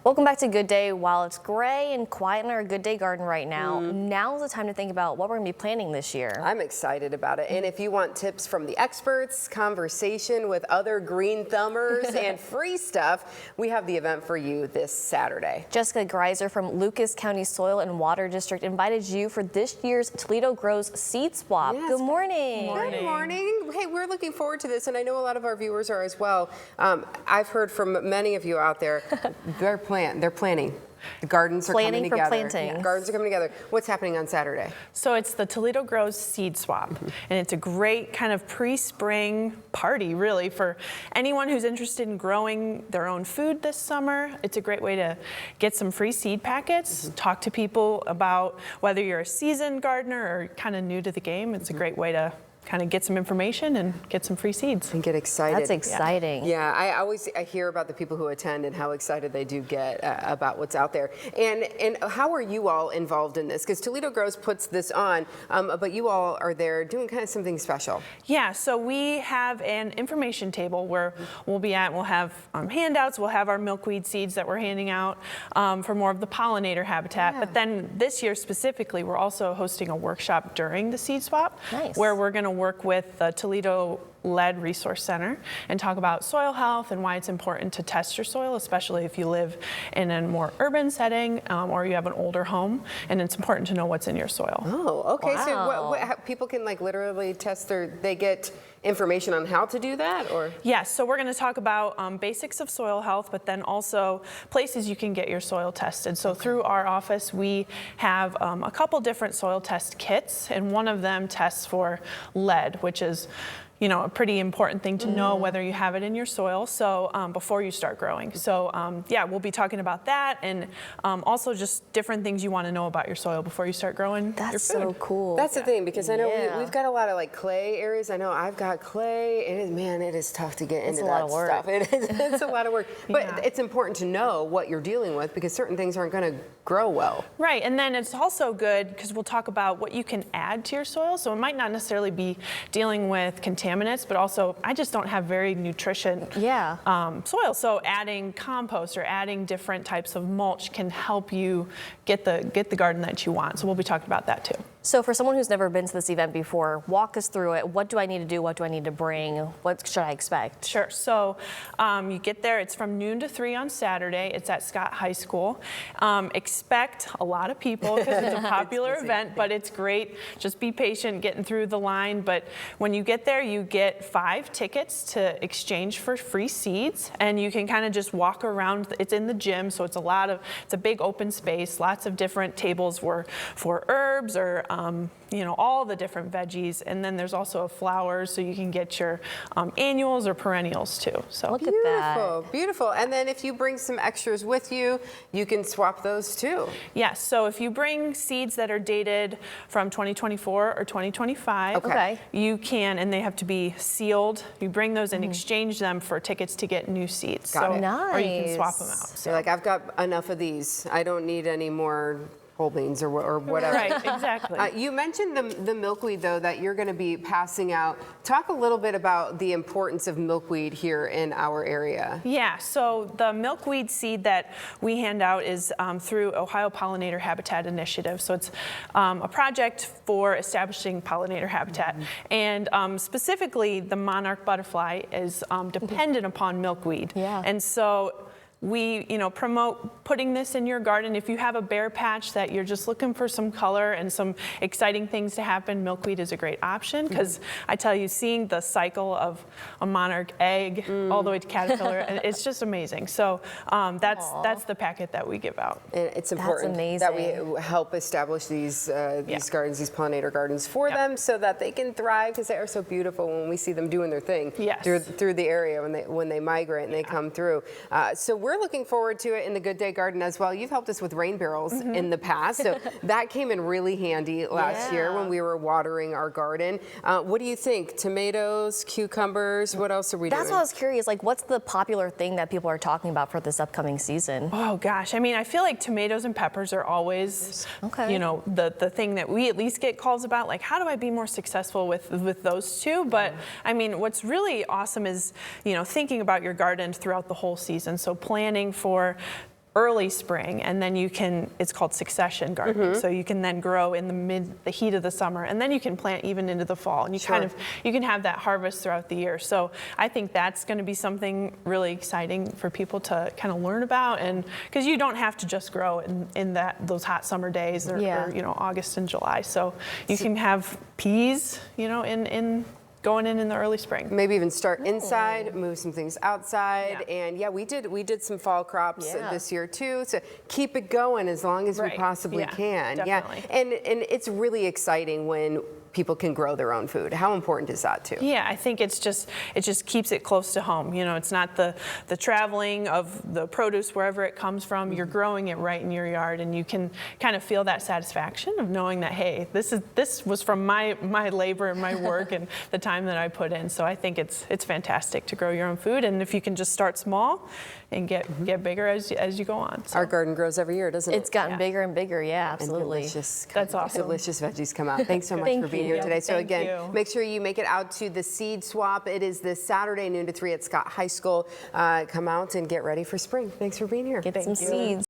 Welcome back to Good Day. While it's gray and quiet in our Good Day garden right now, now's the time to think about what we're going to be planting this year. I'm excited about it. And if you want tips from the experts, conversation with other green thumbers, and free stuff, we have the event for you this Saturday. Jessica Greiser from Lucas County Soil and Water District invited you for this year's Toledo GROWs Seed Swap. Yes. Good morning. Good morning. Hey, we're looking forward to this, and I know a lot of our viewers are as well. I've heard from many of you out there, they're planning. The gardens are coming together. Planting. Yeah, gardens are coming together. What's happening on Saturday? So it's the Toledo GROWs Seed Swap, and it's a great kind of pre-spring party, really, for anyone who's interested in growing their own food this summer. It's a great way to get some free seed packets, talk to people about whether you're a seasoned gardener or kind of new to the game. It's a great way to kind of get some information and get some free seeds. And get excited. That's exciting. Yeah, I hear about the people who attend and how excited they do get about what's out there. And how are you all involved in this? Because Toledo GROWs puts this on, but you all are there doing kind of something special. Yeah, so we have an information table where we'll be at. We'll have handouts. We'll have our milkweed seeds that we're handing out for more of the pollinator habitat. Yeah. But then this year specifically, we're also hosting a workshop during the seed swap, where we're going to work with the Toledo Lead Resource Center and talk about soil health and why it's important to test your soil, especially if you live in a more urban setting or you have an older home, and it's important to know what's in your soil. Oh, okay. Wow. So what, people can like literally test they get information on how to do that, or? Yes, so we're going to talk about basics of soil health, but then also places you can get your soil tested. So through our office, we have a couple different soil test kits, and one of them tests for lead, which is a pretty important thing to know whether you have it in your soil, so before you start growing. So yeah, we'll be talking about that, and also just different things you want to know about your soil before you start growing your food. That's so cool. That's the thing, because I know we've got a lot of like clay areas. I know I've got clay. It is tough to get into that stuff. It's a lot of work. But it's important to know what you're dealing with, because certain things aren't going to grow well. Right, and then it's also good because we'll talk about what you can add to your soil. So it might not necessarily be dealing with contaminants, but also I just don't have very nutritious soil. So adding compost or adding different types of mulch can help you get the garden that you want. So we'll be talking about that too. So for someone who's never been to this event before, walk us through it. What do I need to do? What do I need to bring? What should I expect? Sure. So you get there. It's from noon to 3 on Saturday. It's at Scott High School. Expect a lot of people because it's a popular event, but it's great. Just be patient getting through the line. But when you get there, you get 5 tickets to exchange for free seeds, and you can kind of just walk around. It's in the gym, so it's a big open space, lots of different tables for herbs or all the different veggies, and then there's also flowers, so you can get your annuals or perennials too. So look at that. Beautiful. And then if you bring some extras with you, you can swap those too. Yes. So if you bring seeds that are dated from 2024 or 2025, you can, and they have to be sealed. You bring those and exchange them for tickets to get new seeds. Got it. Nice. Or you can swap them out. So like, I've got enough of these. I don't need any more whole beans or whatever. Right, exactly. You mentioned the milkweed, though, that you're going to be passing out. Talk a little bit about the importance of milkweed here in our area. Yeah, so the milkweed seed that we hand out is through Ohio Pollinator Habitat Initiative. So it's a project for establishing pollinator habitat. And specifically, the monarch butterfly is dependent upon milkweed. Yeah. And so we, promote putting this in your garden. If you have a bare patch that you're just looking for some color and some exciting things to happen, milkweed is a great option, because I tell you, seeing the cycle of a monarch egg all the way to caterpillar, it's just amazing. So that's the packet that we give out. And it's important that we help establish these gardens, these pollinator gardens for them, so that they can thrive, because they are so beautiful when we see them doing their thing through the area when they migrate and they come through. So we're looking forward to it in the Good Day Garden as well. You've helped us with rain barrels in the past, so that came in really handy last year when we were watering our garden. What do you think? Tomatoes, cucumbers, what else are we doing? That's what I was curious, like what's the popular thing that people are talking about for this upcoming season? Oh gosh, I mean, I feel like tomatoes and peppers are always, the thing that we at least get calls about, like how do I be more successful with those two? But I mean, what's really awesome is, thinking about your garden throughout the whole season. So planning for early spring, and then it's called succession gardening. So you can then grow in the heat of the summer, and then you can plant even into the fall, and you can have that harvest throughout the year. So I think that's going to be something really exciting for people to kind of learn about, and because you don't have to just grow in those hot summer days or August and July. So you can have peas, going in the early spring. Maybe even start inside, move some things outside, and we did some fall crops this year too. So keep it going as long as we possibly can. Definitely. And it's really exciting when people can grow their own food. How important is that too? Yeah, I think it just keeps it close to home. It's not the traveling of the produce wherever it comes from. You're growing it right in your yard, and you can kind of feel that satisfaction of knowing that, hey, this was from my labor and my work and the time that I put in. So I think it's fantastic to grow your own food, and if you can just start small and get bigger as you go on. So. Our garden grows every year, doesn't it? It's gotten bigger and bigger, absolutely. And delicious, that's awesome. Delicious veggies come out. Thanks so much for being here today. So again, make sure you make it out to the seed swap. It is this Saturday, noon to 3 at Scott High School. Come out and get ready for spring. Thanks for being here. Get some seeds.